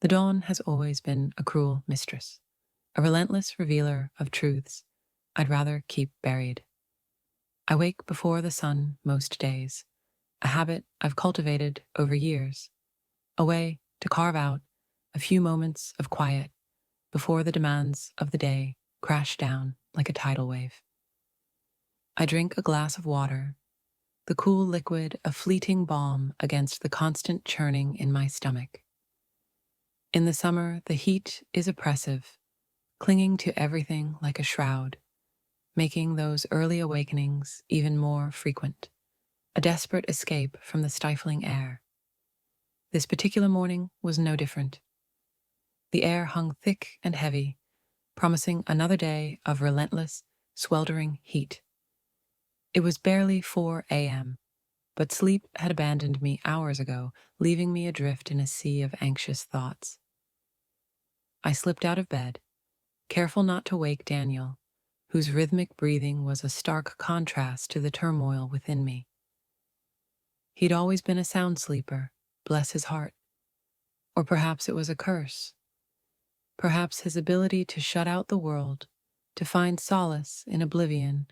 The dawn has always been a cruel mistress, a relentless revealer of truths I'd rather keep buried. I wake before the sun most days, a habit I've cultivated over years, a way to carve out a few moments of quiet before the demands of the day crash down like a tidal wave. I drink a glass of water, the cool liquid a fleeting balm against the constant churning in my stomach. In the summer, the heat is oppressive, clinging to everything like a shroud, making those early awakenings even more frequent, a desperate escape from the stifling air. This particular morning was no different. The air hung thick and heavy, promising another day of relentless, sweltering heat. It was barely 4 a.m., but sleep had abandoned me hours ago, leaving me adrift in a sea of anxious thoughts. I slipped out of bed, careful not to wake Daniel, whose rhythmic breathing was a stark contrast to the turmoil within me. He'd always been a sound sleeper, bless his heart. Or perhaps it was a curse. Perhaps his ability to shut out the world, to find solace in oblivion,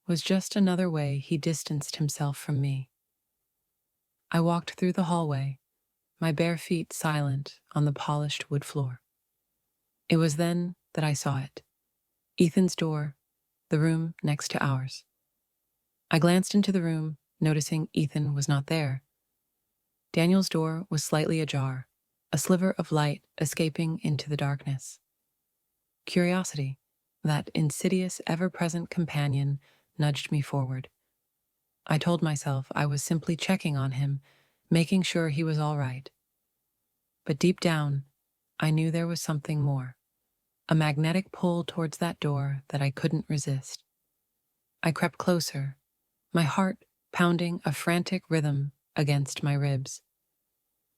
was just another way he distanced himself from me. I walked through the hallway, my bare feet silent on the polished wood floor. It was then that I saw it. Ethan's door, the room next to ours. I glanced into the room, noticing Ethan was not there. Daniel's door was slightly ajar, a sliver of light escaping into the darkness. Curiosity, that insidious, ever-present companion, nudged me forward. I told myself I was simply checking on him, making sure he was all right. But deep down, I knew there was something more, a magnetic pull towards that door that I couldn't resist. I crept closer, my heart pounding a frantic rhythm against my ribs.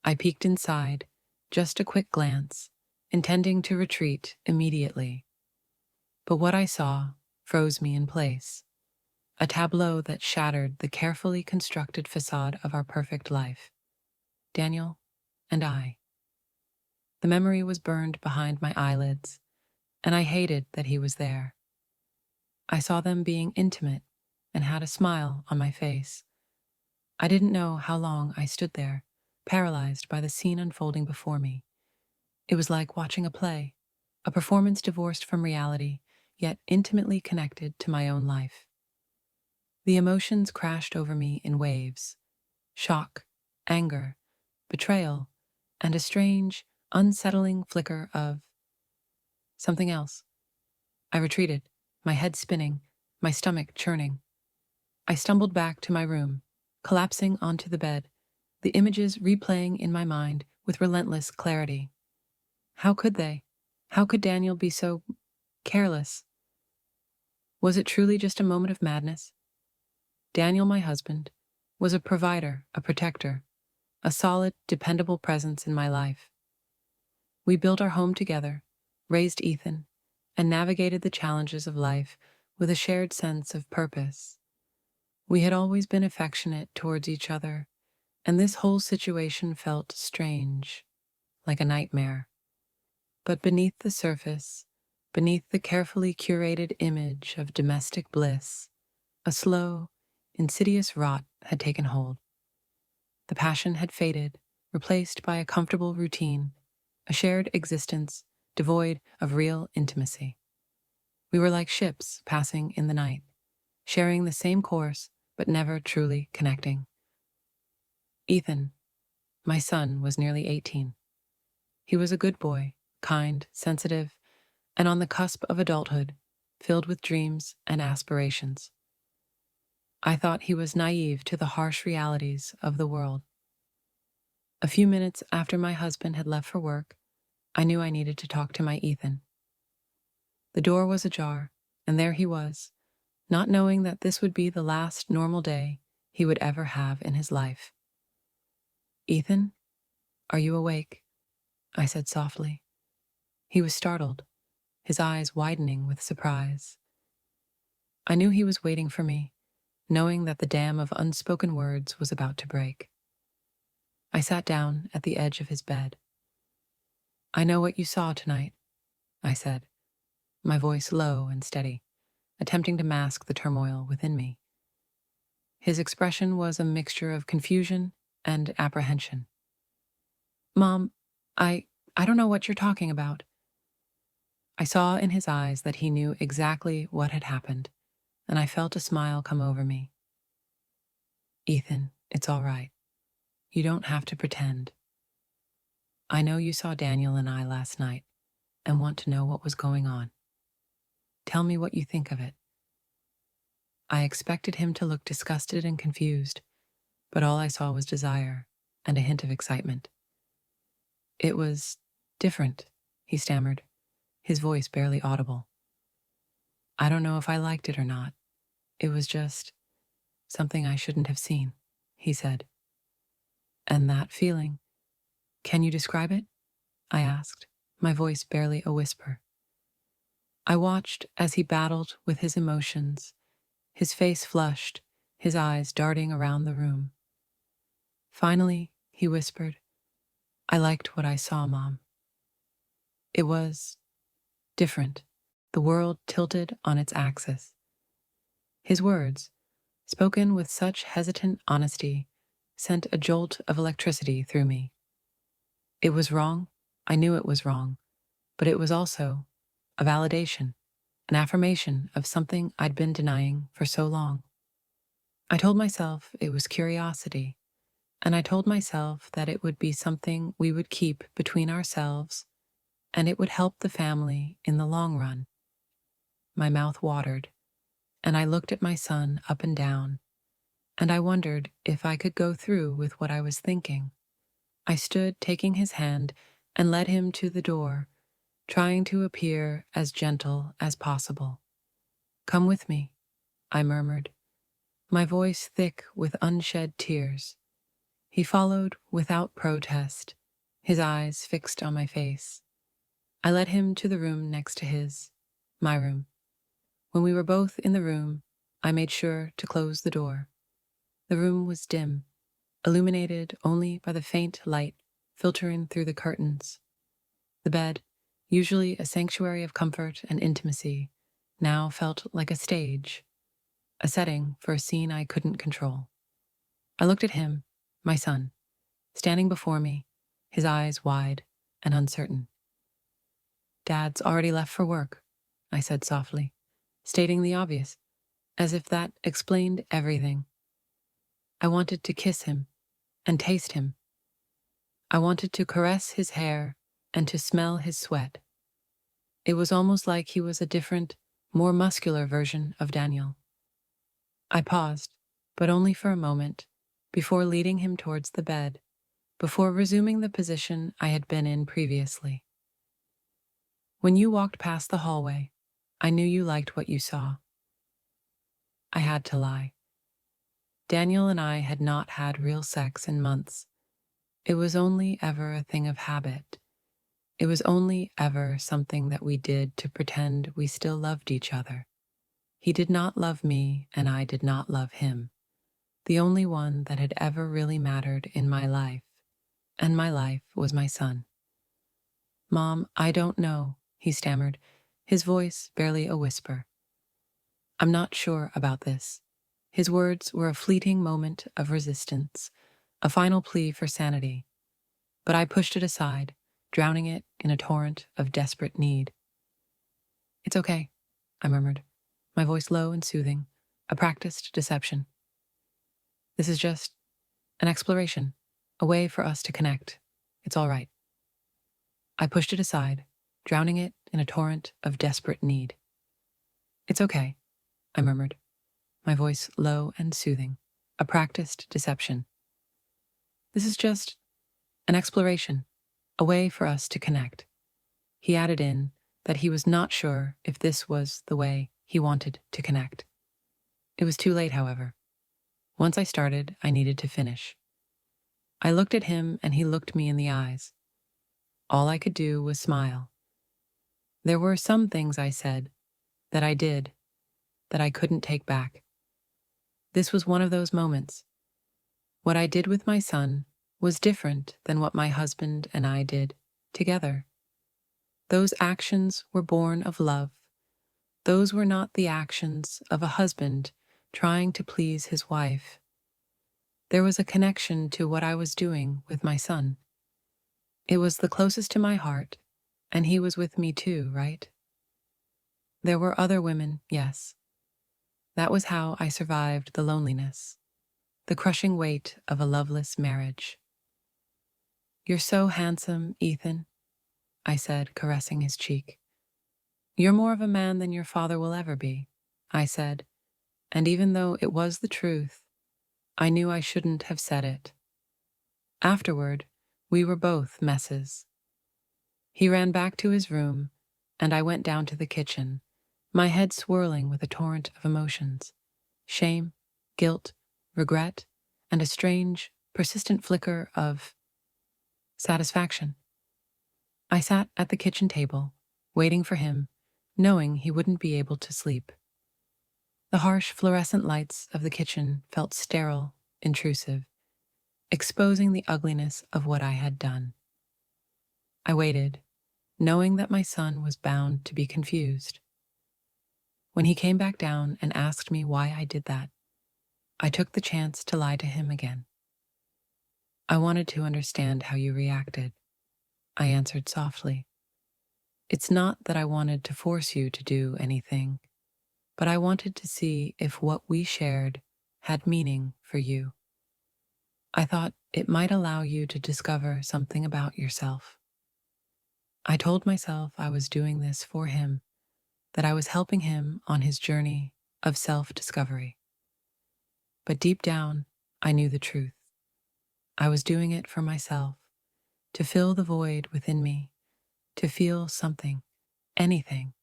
I peeked inside, just a quick glance, intending to retreat immediately. But what I saw froze me in place, a tableau that shattered the carefully constructed facade of our perfect life. Daniel and I. The memory was burned behind my eyelids, and I hated that he was there. I saw them being intimate and had a smile on my face. I didn't know how long I stood there, paralyzed by the scene unfolding before me. It was like watching a play, a performance divorced from reality, yet intimately connected to my own life. The emotions crashed over me in waves: shock, anger, betrayal, and a strange, unsettling flicker of something else. I retreated, my head spinning, my stomach churning. I stumbled back to my room, collapsing onto the bed, the images replaying in my mind with relentless clarity. How could they? How could Daniel be so careless? Was it truly just a moment of madness? Daniel, my husband, was a provider, a protector, a solid, dependable presence in my life. We built our home together, raised Ethan, and navigated the challenges of life with a shared sense of purpose. We had always been affectionate towards each other, and this whole situation felt strange, like a nightmare. But beneath the surface, beneath the carefully curated image of domestic bliss, a slow, insidious rot had taken hold. The passion had faded, replaced by a comfortable routine, a shared existence devoid of real intimacy. We were like ships passing in the night, sharing the same course but never truly connecting. Ethan, my son, was nearly 18. He was a good boy, kind, sensitive, and on the cusp of adulthood, filled with dreams and aspirations. I thought he was naive to the harsh realities of the world. A few minutes after my husband had left for work, I knew I needed to talk to my Ethan. The door was ajar, and there he was, not knowing that this would be the last normal day he would ever have in his life. "Ethan, are you awake?" I said softly. He was startled, his eyes widening with surprise. I knew he was waiting for me, knowing that the dam of unspoken words was about to break. I sat down at the edge of his bed. I know what you saw tonight, I said, my voice low and steady, attempting to mask the turmoil within me. His expression was a mixture of confusion and apprehension. Mom, I don't know what you're talking about. I saw in his eyes that he knew exactly what had happened, and I felt a smile come over me. Ethan, it's all right. You don't have to pretend. I know you saw Daniel and I last night and want to know what was going on. Tell me what you think of it. I expected him to look disgusted and confused, but all I saw was desire and a hint of excitement. It was different, he stammered, his voice barely audible. I don't know if I liked it or not. It was just something I shouldn't have seen, he said. And that feeling, can you describe it? I asked, my voice barely a whisper. I watched as he battled with his emotions, his face flushed, his eyes darting around the room. Finally, he whispered, I liked what I saw, Mom. It was different. The world tilted on its axis. His words, spoken with such hesitant honesty, sent a jolt of electricity through me. It was wrong. I knew it was wrong, but it was also a validation, an affirmation of something I'd been denying for so long. I told myself it was curiosity, and I told myself that it would be something we would keep between ourselves, and it would help the family in the long run. My mouth watered, and I looked at my son up and down, and I wondered if I could go through with what I was thinking. I stood taking his hand and led him to the door, trying to appear as gentle as possible. Come with me, I murmured, my voice thick with unshed tears. He followed without protest, his eyes fixed on my face. I led him to the room next to his, my room. When we were both in the room, I made sure to close the door. The room was dim, illuminated only by the faint light filtering through the curtains. The bed, usually a sanctuary of comfort and intimacy, now felt like a stage, a setting for a scene I couldn't control. I looked at him, my son, standing before me, his eyes wide and uncertain. Dad's already left for work, I said softly, stating the obvious, as if that explained everything. I wanted to kiss him and taste him. I wanted to caress his hair and to smell his sweat. It was almost like he was a different, more muscular version of Daniel. I paused, but only for a moment, before leading him towards the bed, before resuming the position I had been in previously. When you walked past the hallway, I knew you liked what you saw. I had to lie. Daniel and I had not had real sex in months. It was only ever a thing of habit. It was only ever something that we did to pretend we still loved each other. He did not love me, and I did not love him. The only one that had ever really mattered in my life, and my life was my son. Mom, I don't know, he stammered, his voice barely a whisper. I'm not sure about this. His words were a fleeting moment of resistance, a final plea for sanity. But I pushed it aside, drowning it in a torrent of desperate need. It's okay, I murmured, my voice low and soothing, a practiced deception. This is just an exploration, a way for us to connect. It's all right. I pushed it aside, drowning it in a torrent of desperate need. It's okay, I murmured, my voice low and soothing, a practiced deception. This is just an exploration, a way for us to connect. He added in that he was not sure if this was the way he wanted to connect. It was too late, however. Once I started, I needed to finish. I looked at him and he looked me in the eyes. All I could do was smile. There were some things I said, that I did, that I couldn't take back. This was one of those moments. What I did with my son was different than what my husband and I did together. Those actions were born of love. Those were not the actions of a husband trying to please his wife. There was a connection to what I was doing with my son. It was the closest to my heart, and he was with me too, right? There were other women, yes. That was how I survived the loneliness, the crushing weight of a loveless marriage. "You're so handsome, Ethan," I said, caressing his cheek. "You're more of a man than your father will ever be," I said, and even though it was the truth, I knew I shouldn't have said it. Afterward, we were both messes. He ran back to his room, and I went down to the kitchen, my head swirling with a torrent of emotions: shame, guilt, regret, and a strange, persistent flicker of satisfaction. I sat at the kitchen table, waiting for him, knowing he wouldn't be able to sleep. The harsh fluorescent lights of the kitchen felt sterile, intrusive, exposing the ugliness of what I had done. I waited, knowing that my son was bound to be confused. When he came back down and asked me why I did that, I took the chance to lie to him again. "I wanted to understand how you reacted," I answered softly. "It's not that I wanted to force you to do anything, but I wanted to see if what we shared had meaning for you. I thought it might allow you to discover something about yourself." I told myself I was doing this for him, that I was helping him on his journey of self-discovery. But deep down, I knew the truth. I was doing it for myself, to fill the void within me, to feel something, anything,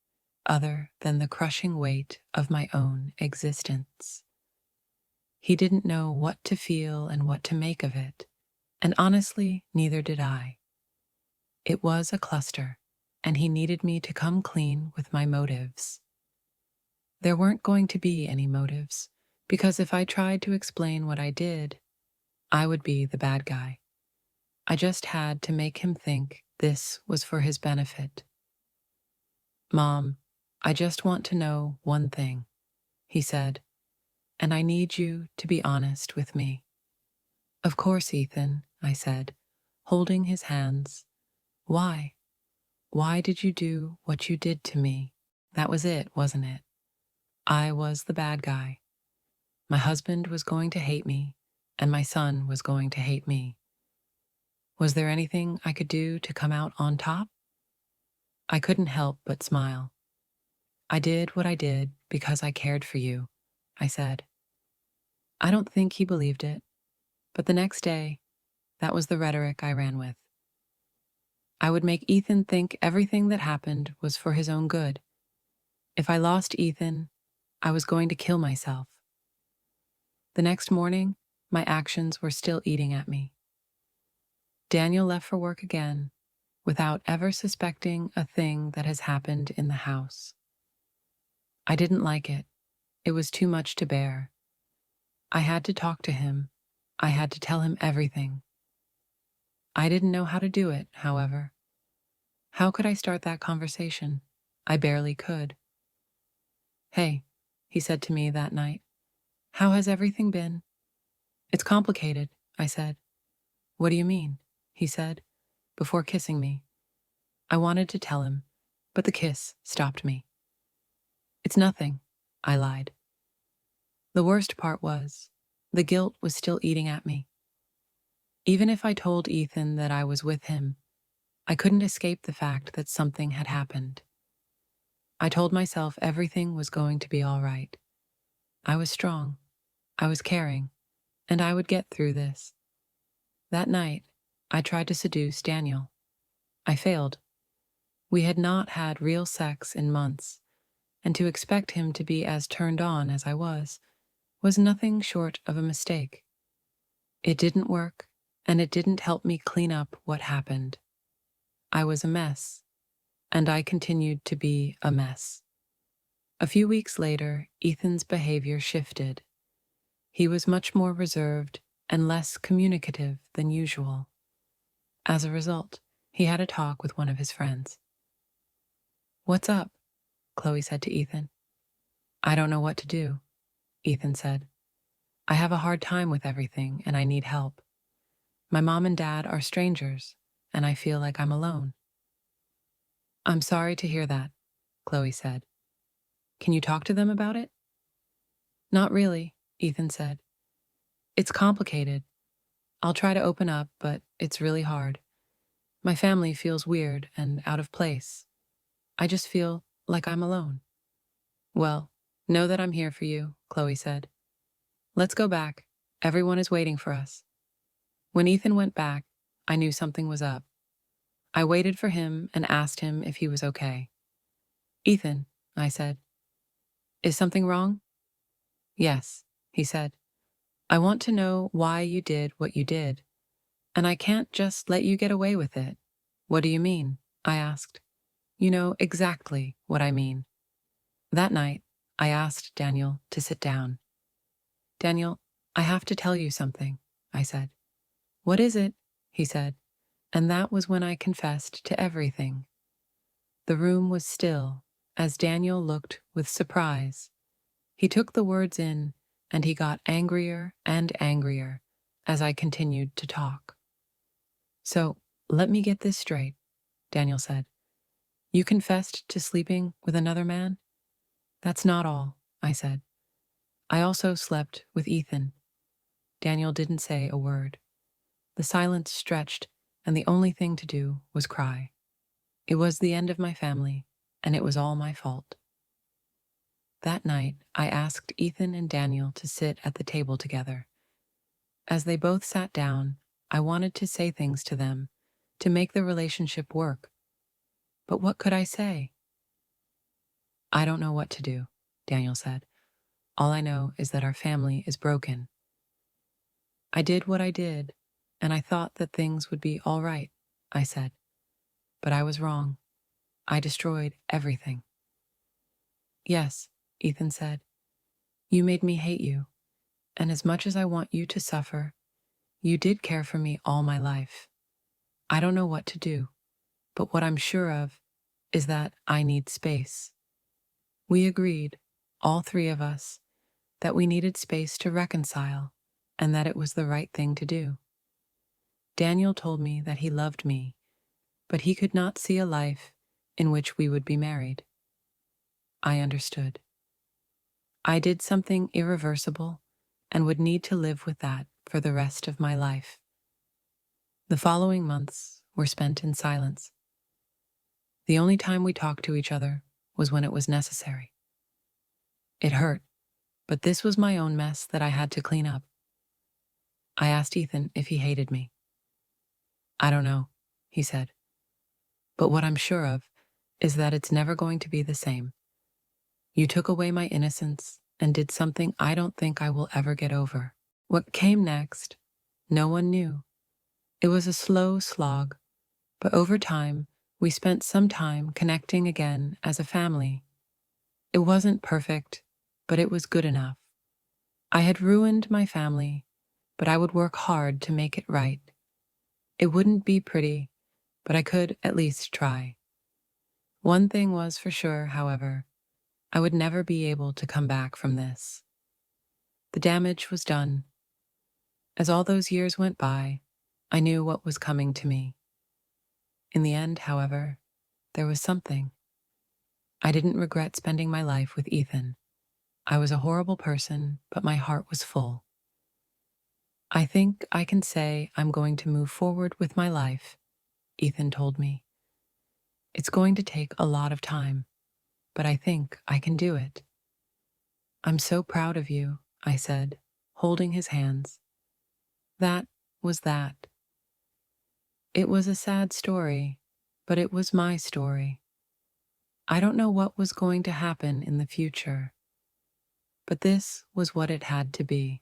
other than the crushing weight of my own existence. He didn't know what to feel and what to make of it, and honestly, neither did I. It was a cluster, and he needed me to come clean with my motives. There weren't going to be any motives, because if I tried to explain what I did, I would be the bad guy. I just had to make him think this was for his benefit. "Mom, I just want to know one thing," he said, "and I need you to be honest with me." "Of course, Ethan," I said, holding his hands. "Why? Why did you do what you did to me?" That was it, wasn't it? I was the bad guy. My husband was going to hate me, and my son was going to hate me. Was there anything I could do to come out on top? I couldn't help but smile. "I did what I did because I cared for you," I said. I don't think he believed it, but the next day, that was the rhetoric I ran with. I would make Ethan think everything that happened was for his own good. If I lost Ethan, I was going to kill myself. The next morning, my actions were still eating at me. Daniel left for work again, without ever suspecting a thing that has happened in the house. I didn't like it. It was too much to bear. I had to talk to him. I had to tell him everything. I didn't know how to do it, however. How could I start that conversation? I barely could. "Hey," he said to me that night, "how has everything been?" "It's complicated," I said. "What do you mean?" he said, before kissing me. I wanted to tell him, but the kiss stopped me. "It's nothing," I lied. The worst part was, the guilt was still eating at me. Even if I told Ethan that I was with him, I couldn't escape the fact that something had happened. I told myself everything was going to be all right. I was strong, I was caring, and I would get through this. That night, I tried to seduce Daniel. I failed. We had not had real sex in months, and to expect him to be as turned on as I was nothing short of a mistake. It didn't work, and it didn't help me clean up what happened. I was a mess, and I continued to be a mess. A few weeks later, Ethan's behavior shifted. He was much more reserved and less communicative than usual. As a result, he had a talk with one of his friends. "What's up?" Chloe said to Ethan. "I don't know what to do," Ethan said. "I have a hard time with everything and I need help. My mom and dad are strangers, and I feel like I'm alone." "I'm sorry to hear that," Chloe said. "Can you talk to them about it?" "Not really," Ethan said. "It's complicated. I'll try to open up, but it's really hard. My family feels weird and out of place. I just feel like I'm alone." "Well, know that I'm here for you," Chloe said. "Let's go back. Everyone is waiting for us." When Ethan went back, I knew something was up. I waited for him and asked him if he was okay. "Ethan," I said, "is something wrong?" "Yes," he said. "I want to know why you did what you did, and I can't just let you get away with it." "What do you mean?" I asked. "You know exactly what I mean." That night, I asked Daniel to sit down. "Daniel, I have to tell you something," I said. "What is it?" he said, and that was when I confessed to everything. The room was still as Daniel looked with surprise. He took the words in, and he got angrier and angrier as I continued to talk. "So, let me get this straight," Daniel said. "You confessed to sleeping with another man?" "That's not all," I said. "I also slept with Ethan." Daniel didn't say a word. The silence stretched, and the only thing to do was cry. It was the end of my family, and it was all my fault. That night, I asked Ethan and Daniel to sit at the table together. As they both sat down, I wanted to say things to them to make the relationship work. But what could I say? "I don't know what to do," Daniel said. "All I know is that our family is broken. I did what I did, and I thought that things would be all right," I said. "But I was wrong. I destroyed everything." "Yes," Ethan said. "You made me hate you, and as much as I want you to suffer, you did care for me all my life. I don't know what to do, but what I'm sure of is that I need space." We agreed, all three of us, that we needed space to reconcile and that it was the right thing to do. Daniel told me that he loved me, but he could not see a life in which we would be married. I understood. I did something irreversible and would need to live with that for the rest of my life. The following months were spent in silence. The only time we talked to each other was when it was necessary. It hurt, but this was my own mess that I had to clean up. I asked Ethan if he hated me. "I don't know," he said. "But what I'm sure of is that it's never going to be the same. You took away my innocence and did something I don't think I will ever get over." What came next, no one knew. It was a slow slog, but over time, we spent some time connecting again as a family. It wasn't perfect, but it was good enough. I had ruined my family, but I would work hard to make it right. It wouldn't be pretty, but I could at least try. One thing was for sure, however, I would never be able to come back from this. The damage was done. As all those years went by, I knew what was coming to me. In the end, however, there was something. I didn't regret spending my life with Ethan. I was a horrible person, but my heart was full. "I think I can say I'm going to move forward with my life," Ethan told me. "It's going to take a lot of time, but I think I can do it." "I'm so proud of you," I said, holding his hands. That was that. It was a sad story, but it was my story. I don't know what was going to happen in the future, but this was what it had to be.